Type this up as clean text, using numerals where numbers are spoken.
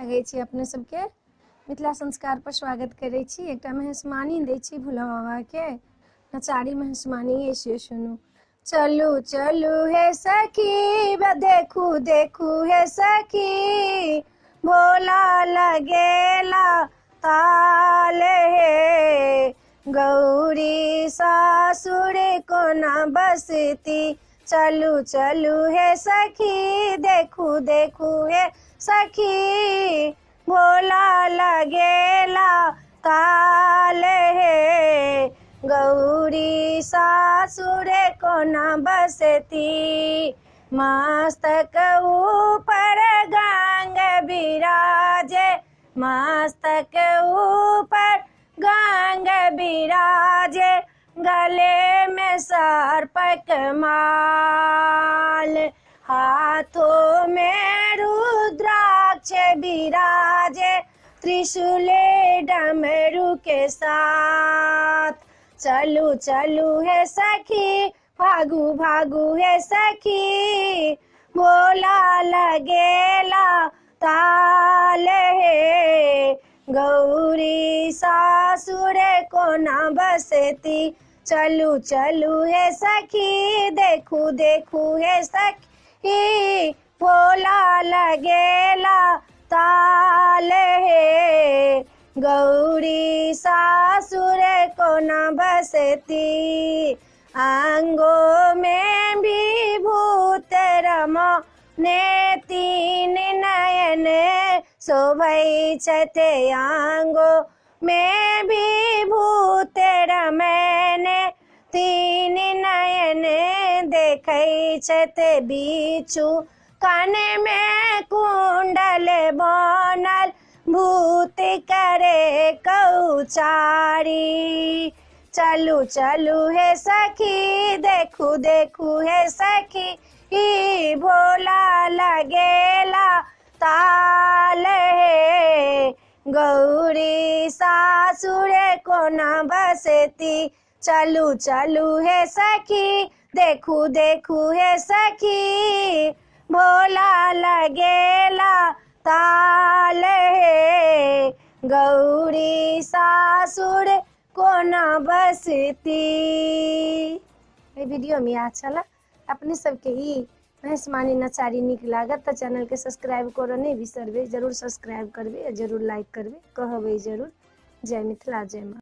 लगे छी अपने सबके मिथिला संस्कार पर स्वागत करे छी। एकटा मेहसमानी दै छी भोला बाबा के, नचारी मेहसमानी ऐसे सुनू। चलू चलू हे सखी देखू देखू हे सखी, भोला लगेला ताल हे, गौरी सासुर कोना बसती। चलू चलू हे सखी देखू देखू हे सखी, भोला लगेला ताल हे, गौरी सासुर कोना बसती। मस्तक ऊपर गंग बिराजे, मस्तक ऊपर गंग बिराजे, गले में सर्पक माल, हाथों में रुद्राक्ष बिराजे, त्रिशूले डमरू के साथ। चलू चलू हे सखी भागू भागू हे सखी, भोला लगेला ताल हे, गौरी सासुर कोना बसती। चलू चलू हे सखी देखू देखू हे सखी, भोला लगेला ताल हे, गौरी सासुर कोना बसती। अंगों में विभूत रमो ने, तीन नयन शोभै छथे, अंगों में विभूत रमने, तीन नयन देखै छथे बिच्छू, कान में कुंडल बनल, भूत करे कौचारी। चलू चलू हे सखी देखू देखू हे सखी, भोला लगेला ताल हे, गौरी सासुर कोना बसती। चलू चलू हे सखी देखू देखू हे सखी, भोला लगेला ताल हे, गौरी सासुर कोना बसती। वीडियो में अच्छा लगा अपने सबके ई मेहसमानी नचारी निक लागत तो चैनल के सब्सक्राइब करो नहीं बिसरबे, जरूर सब्सक्राइब करबे, जरूर लाइक करबे, कहबे जरूर। जय मिथिला जय माँ।